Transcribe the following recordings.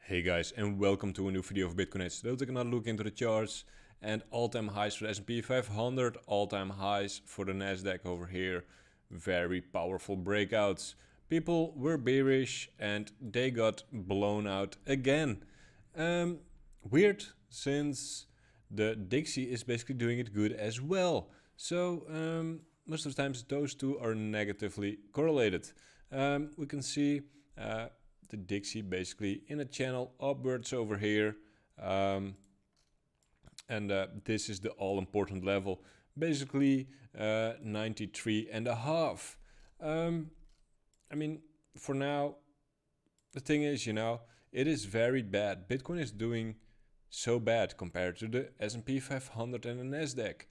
Hey guys, and welcome to a new video of Bitcoin. Today we'll take another look into the charts and all-time highs for the S&P 500, all-time highs for the Nasdaq over here. Very powerful breakouts. People were bearish and they got blown out again. Weird, since the Dixie is basically doing it good as well. So most of the times those two are negatively correlated. We can see the Dixie basically in a channel upwards over here, and this is the all-important level, basically 93.5. I mean, for now, the thing is, it is very bad. Bitcoin is doing so bad compared to the S&P 500 and the Nasdaq.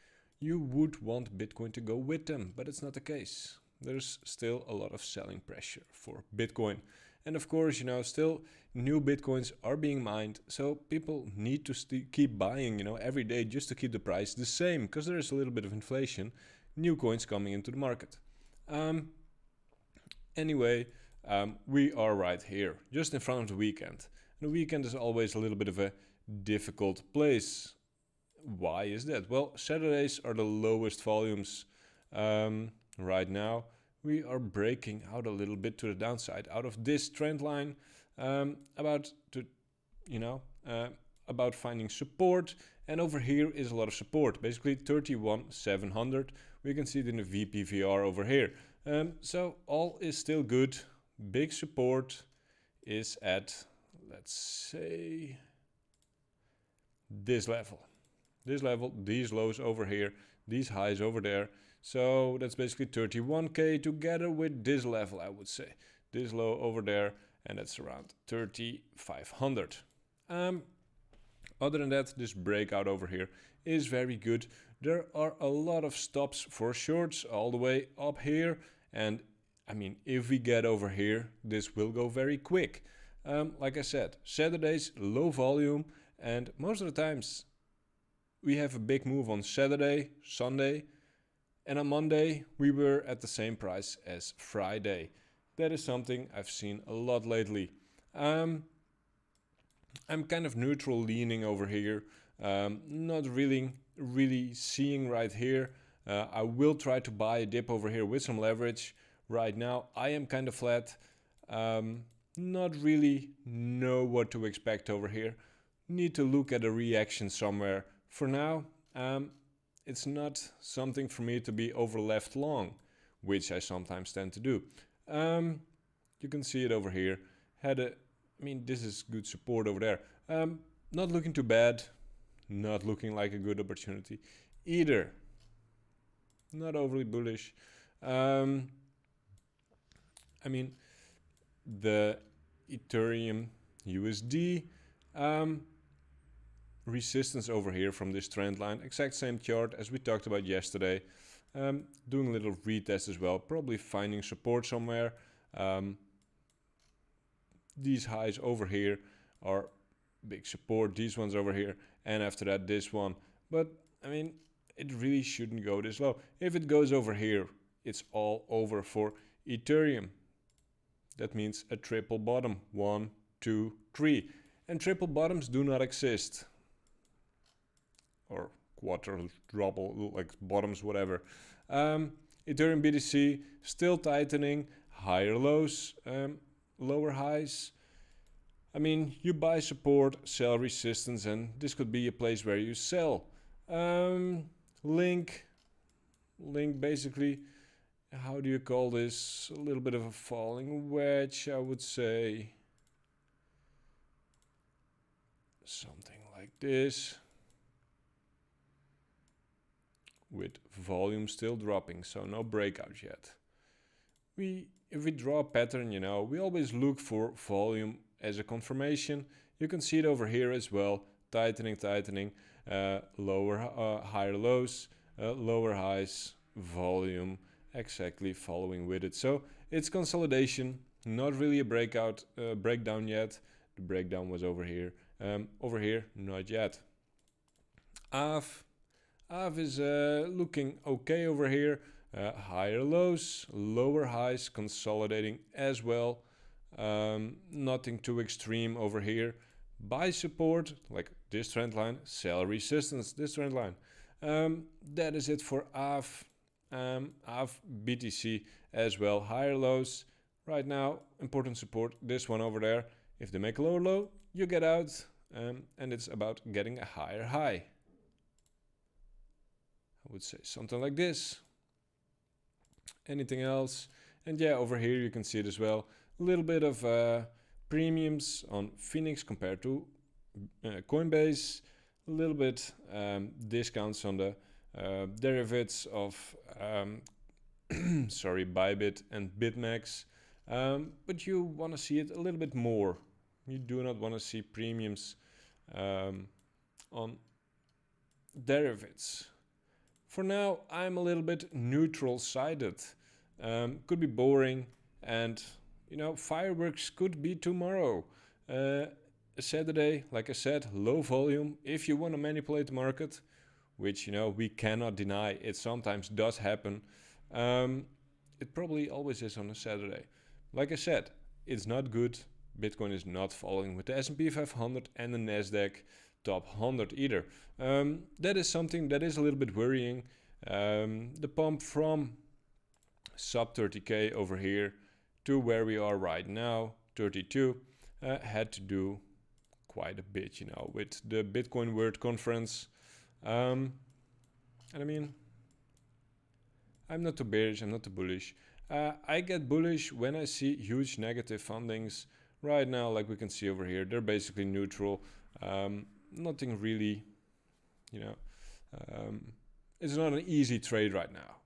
You would want Bitcoin to go with them, but it's not the case. There's still a lot of selling pressure for Bitcoin. And of course, still new Bitcoins are being mined. So people need to keep buying, every day just to keep the price the same. Because there is a little bit of inflation. New coins coming into the market. Anyway, we are right here, just in front of the weekend. And the weekend is always a little bit of a difficult place. Why is that? Well, Saturdays are the lowest volumes right now. We are breaking out a little bit to the downside out of this trend line, about finding support, and over here is a lot of support, basically 31,700. We can see it in the VPVR over here. So all is still good. Big support is at, let's say, this level, these lows over here, these highs over there. So that's basically 31k together with this level, I would say. This low over there, and that's around 3,500. Other than that, this breakout over here is very good. There are a lot of stops for shorts all the way up here. And I mean, if we get over here, this will go very quick. Like I said, Saturdays, low volume, and most of the times we have a big move on Saturday, Sunday, and on Monday we were at the same price as Friday. That is something I've seen a lot lately. I'm kind of neutral leaning over here, not really seeing right here. I will try to buy a dip over here with some leverage. Right now I am kind of flat, not really know what to expect over here. Need to look at a reaction somewhere. For now, it's not something for me to be over left long, which I sometimes tend to do. You can see it over here. This is good support over there. Not looking too bad, not looking like a good opportunity either. Not overly bullish. The Ethereum USD resistance over here from this trend line, exact same chart as we talked about yesterday. Doing a little retest as well, probably finding support somewhere. These highs over here are big support, these ones over here, and after that this one. But it really shouldn't go this low. If it goes over here, it's all over for Ethereum. That means a triple bottom, 1, 2, 3, and triple bottoms do not exist. Or quadruple, like bottoms, whatever. Ethereum BTC still tightening, higher lows, lower highs. You buy support, sell resistance, and this could be a place where you sell. Link basically, how do you call this? A little bit of a falling wedge, I would say. Something like this. With volume still dropping, so no breakouts yet. If we draw a pattern, we always look for volume as a confirmation. You can see it over here as well, tightening, lower, higher lows, lower highs, volume exactly following with it. So it's consolidation, not really a breakdown yet. The breakdown was over here. Over here, not yet. AAVE is looking okay over here. Higher lows, lower highs, consolidating as well. Nothing too extreme over here. Buy support, like this trend line, sell resistance, this trend line. That is it for AAVE, AAVE BTC as well. Higher lows right now, important support, this one over there. If they make a lower low, you get out, and it's about getting a higher high. I would say something like this. Anything else? And yeah, over here you can see it as well. A little bit of premiums on Phoenix compared to Coinbase. A little bit discounts on the derivatives of Bybit and BitMEX. But you want to see it a little bit more. You do not want to see premiums on derivatives. For now, I'm a little bit neutral-sided. Could be boring, and you know, fireworks could be tomorrow. Saturday, like I said, low volume. If you want to manipulate the market, which you know we cannot deny, it sometimes does happen. It probably always is on a Saturday. Like I said, it's not good. Bitcoin is not following with the S&P 500 and the Nasdaq top 100 either. That is something that is a little bit worrying. The pump from sub 30k over here to where we are right now, 32, had to do quite a bit, you know, with the Bitcoin World Conference. And I mean, I'm not too bearish, I'm not too bullish. I get bullish when I see huge negative fundings. Right now, like we can see over here, they're basically neutral. Nothing really, you know, it's not an easy trade right now.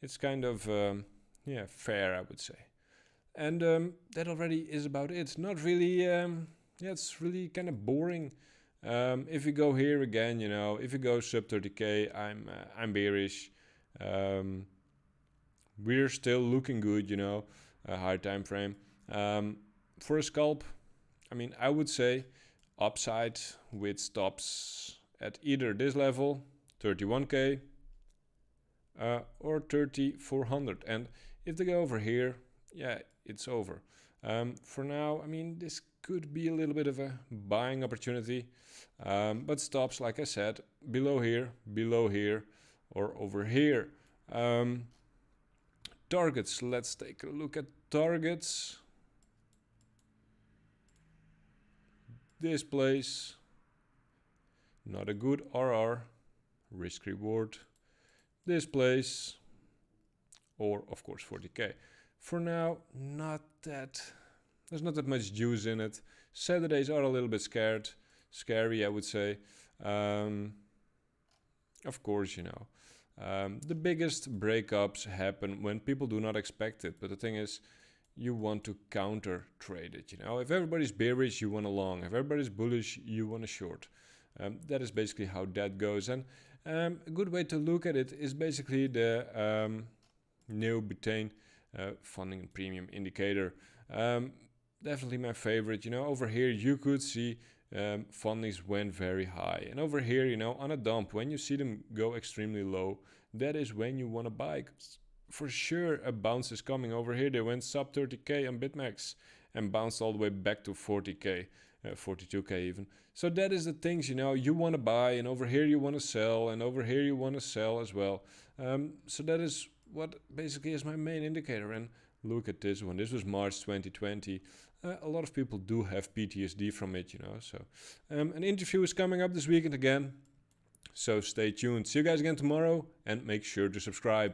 It's kind of, fair, I would say. And that already is about it. Not really, it's really kind of boring. If you go here again, you know, if you go sub 30k, I'm bearish. We're still looking good, you know, a higher time frame. For a scalp, I mean, I would say upside with stops at either this level, 31k, or 3400. And if they go over here, yeah, it's over. For now, I mean, this could be a little bit of a buying opportunity, but stops, like I said, below here, or over here. Targets, let's take a look at targets. This place, not a good RR, risk reward. This place, or of course 40k. For now, there's not that much juice in it. Saturdays are a little bit scary, I would say. Of course, you know, the biggest breakups happen when people do not expect it. But the thing is, you want to counter trade it, you know. If everybody's bearish, you want a long. If everybody's bullish, you want a short. That is basically how that goes. And a good way to look at it is basically the neobutane funding and premium indicator. Definitely my favorite. You know, over here you could see fundings went very high. And over here, you know, on a dump, when you see them go extremely low, that is when you want to buy. For sure a bounce is coming. Over here they went sub 30k on BitMEX and bounced all the way back to 40k, 42k even. So that is the things, you know, you want to buy, and over here you want to sell, and over here you want to sell as well. So that is what basically is my main indicator. And look at this one. This was March 2020. A lot of people do have PTSD from it, you know. So an interview is coming up this weekend again. So stay tuned. See you guys again tomorrow, and make sure to subscribe.